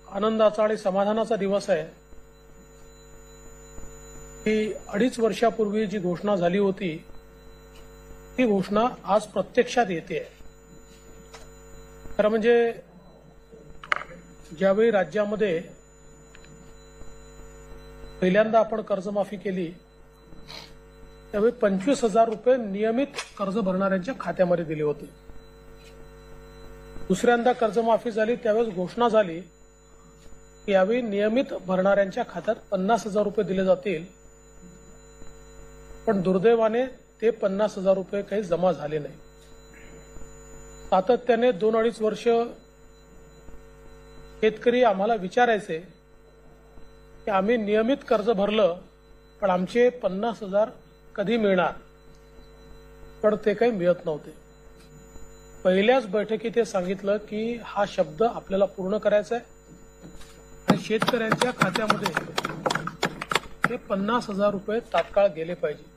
आनंदाचा आणि समाधानाचा दिवस आहे की 2.5 वर्षापूर्वी जी घोषणा झाली होती ती घोषणा आज प्रत्यक्षात येते। खरं म्हणजे ज्यावेळी राज्यामध्ये पहिल्यांदा आपण कर्जमाफी केली त्यावेळी 25,000 रुपये नियमित कर्ज भरणाऱ्यांच्या खात्यामध्ये दिले होते। दुसऱ्यांदा कर्जमाफी झाली त्यावेळेस घोषणा झाली की यावेळी नियमित भरणाऱ्यांच्या खात्यात 50,000 रुपये दिले जातील, पण दुर्दैवाने ते 50,000 रुपये काही जमा झाले नाही। सातत्याने 2-2.5 वर्ष शेतकरी आम्हाला विचारायचे की आम्ही नियमित कर्ज भरलं पण आमचे 50,000 कधी मिळणार, पण ते काही मिळत नव्हते। पहिल्याच बैठकीत ते सांगितलं की हा शब्द आपल्याला पूर्ण करायचा आहे आणि शेतकऱ्यांच्या खात्यामध्ये हे 50,000 रुपये तात्काळ गेले पाहिजे।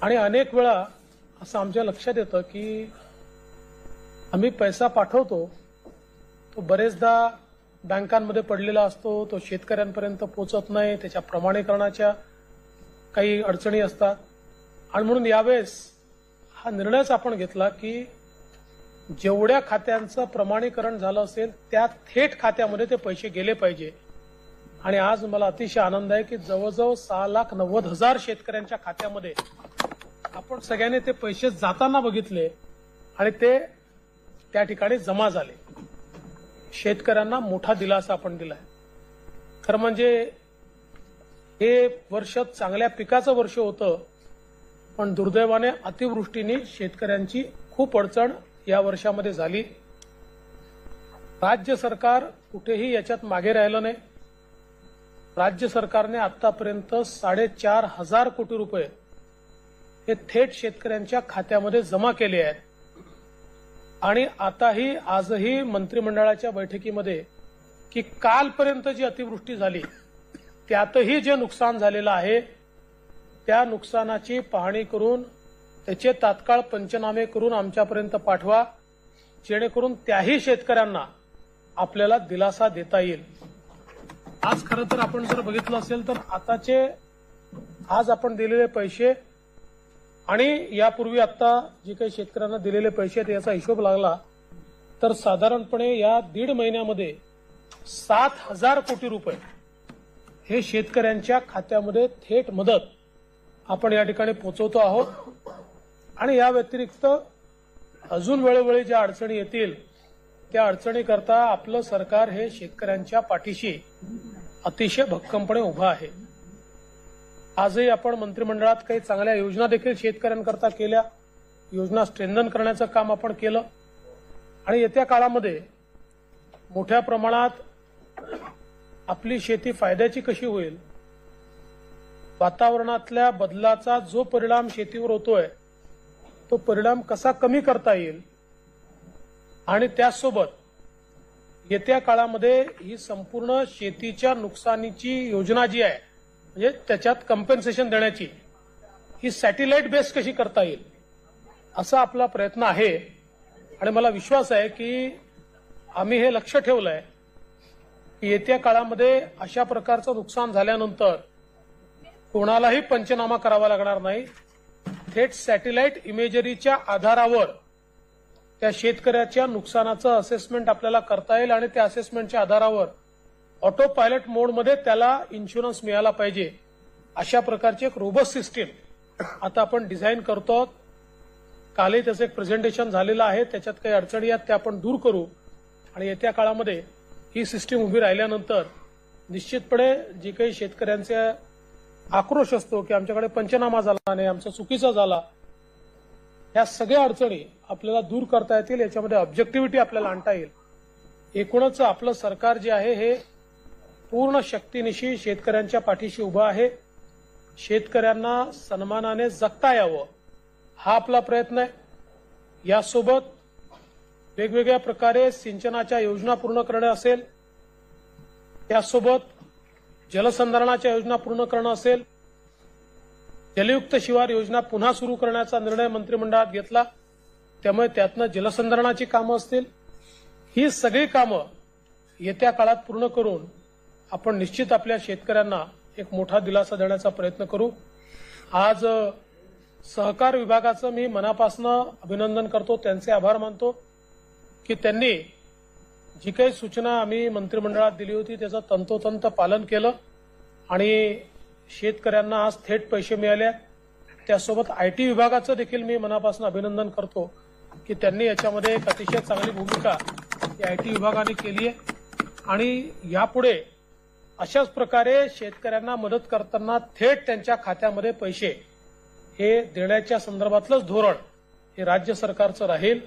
आणि अनेक वेळा असं आमच्या लक्षात येतं की आम्ही पैसा पाठवतो तो बरेचदा बँकांमध्ये पडलेला असतो, तो शेतकऱ्यांपर्यंत पोहोचत नाही, त्याच्या प्रमाणीकरणाच्या काही अडचणी असतात आणि म्हणून यावेळेस हा निर्णयच आपण घेतला की जेवढ्या खात्यांचं प्रमाणीकरण झालं असेल त्या थेट खात्यामध्ये ते पैसे गेले पाहिजे। आणि आज मला अतिशय आनंद आहे की जवळजवळ 6,90,000 शेतकऱ्यांच्या खात्यामध्ये आपण सगळ्यांनी ते पैसे जाताना बघितले आणि ते त्या ठिकाणी जमा झाले। शेतकऱ्यांना मोठा दिलासा आपण दिलाय। खरं म्हणजे हे वर्ष चांगल्या पिकाचं वर्ष होतं, पण दुर्दैवाने अतिवृष्टीने शेतकऱ्यांची खूप अडचण या वर्षामध्ये झाली। राज्य सरकार कुठेही याच्यात मागे राहिलं नाही। राज्य सरकारने आतापर्यंत 4,500 कोटी रुपये हे थेट शेतकऱ्यांच्या खात्यामध्ये जमा केले आहेत। आणि आजही मंत्रिमंडळाच्या बैठकीमध्ये की कालपर्यंत जी अतिवृष्टी झाली त्यातही जे नुकसान झालेलं आहे त्या नुकसानाची पाहणी करून त्याचे तात्काळ पंचनामे करून आमच्यापर्यंत पाठवा, जेणेकरून त्याही शेतकऱ्यांना आपल्याला दिलासा देता येईल। आज खरं तर आपण जर बघितलं असेल तर आज आपण दिलेले पैसे आणि यापूर्वी आता जे काही शेतकऱ्यांना दिलेले पैसे आहेत याचा हिशोब लागला तर साधारणपणे या 1.5 महिन्यामध्ये 7,000 कोटी रुपये हे शेतकऱ्यांच्या खात्यामध्ये थेट मदत आपण या ठिकाणी पोहोचवतो आहोत। आणि या व्यतिरिक्त अजून वेळोवेळी ज्या अडचणी येतील त्या अडचणीकरता आपलं सरकार हे शेतकऱ्यांच्या पाठीशी अतिशय भक्कमपणे उभं आहे। आजही आपण मंत्रिमंडळात काही चांगल्या योजना देखील शेतकऱ्यांकरता केल्या, योजना स्ट्रेंथन करण्याचं काम आपण केलं आणि येत्या काळामध्ये मोठ्या प्रमाणात आपली शेती फायद्याची कशी होईल, वातावरणातल्या बदलाचा जो परिणाम शेतीवर होतोय तो परिणाम कसा कमी करता येईल आणि त्याचसोबत येत्या काळामध्ये ही संपूर्ण शेतीच्या नुकसानीची योजना जी आहे म्हणजे त्याच्यात कम्पेन्सेशन देण्याची ही सॅटेलाइट बेस कशी करता येईल असा आपला प्रयत्न आहे। आणि मला विश्वास आहे की आम्ही हे लक्ष ठेवलंय की येत्या काळामध्ये अशा प्रकारचं नुकसान झाल्यानंतर कोणालाही पंचनामा करावा लागणार नाही। थेट सॅटेलाइट इमेजरीच्या आधारावर त्या शेतकऱ्याच्या नुकसानाचं असेसमेंट आपल्याला करता येईल आणि त्या असेसमेंटच्या आधारावर ऑटो पायलट मोडमध्ये त्याला इन्शुरन्स मिळाला पाहिजे अशा प्रकारची एक रोबस्ट सिस्टीम आता आपण डिझाईन करतो। कालही त्याचं एक प्रेझेंटेशन झालेलं आहे, त्याच्यात काही अडचणी आहेत त्या आपण दूर करू आणि येत्या काळामध्ये ही सिस्टीम उभी राहिल्यानंतर निश्चितपणे जे काही शेतकऱ्यांचे आक्रोश असतो की आमच्याकडे पंचनामा झाला नाही, आमचा चुकीचा झाला, या सगळ्या अडचणी आपल्याला दूर करता येतील, याच्यामध्ये ऑब्जेक्टिव्हिटी आपल्याला आणता येईल। एकूणच आपलं सरकार जे आहे हे पूर्ण शक्तीनिशी शेतकऱ्यांच्या पाठीशी उभं आहे। शेतकऱ्यांना सन्मानाने जगता यावं हा आपला प्रयत्न आहे। यासोबत वेगवेगळ्या प्रकारे सिंचनाच्या योजना पूर्ण करणे असेल, त्यासोबत जलसंधारणाच्या योजना पूर्ण करणं असेल, जलयुक्त शिवार योजना पुन्हा सुरू करण्याचा निर्णय मंत्रिमंडळात घेतला, त्यामुळे त्यातनं जलसंधारणाची कामं असतील ही सगळी कामं येत्या काळात पूर्ण करून आपण निश्चित आपल्या शेतकऱ्यांना एक मोठा दिलासा देण्याचा प्रयत्न करू. आज सहकार विभागाचं मी मनापासून अभिनंदन करतो, त्यांचे आभार मानतो की त्यांनी जी काही सूचना आम्ही मंत्रिमंडळात दिली होती त्याचं तंतोतंत पालन केलं आणि शेतकऱ्यांना आज थेट पैसे मिळाले. त्यासोबत आयटी विभागाचं देखील मी मनापासून अभिनंदन करतो की त्यांनी याच्यामध्ये एक अतिशय चांगली भूमिका आयटी विभागाने केली आहे आणि यापुढे अशाच प्रकारे शेतकऱ्यांना मदत करताना थेट त्यांच्या खात्यामध्ये पैसे हे देण्याच्या संदर्भातलंच धोरण हे राज्य सरकारचं राहील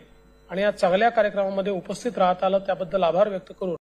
आणि या चांगल्या कार्यक्रमामध्ये उपस्थित राहत आलं त्याबद्दल आभार व्यक्त करून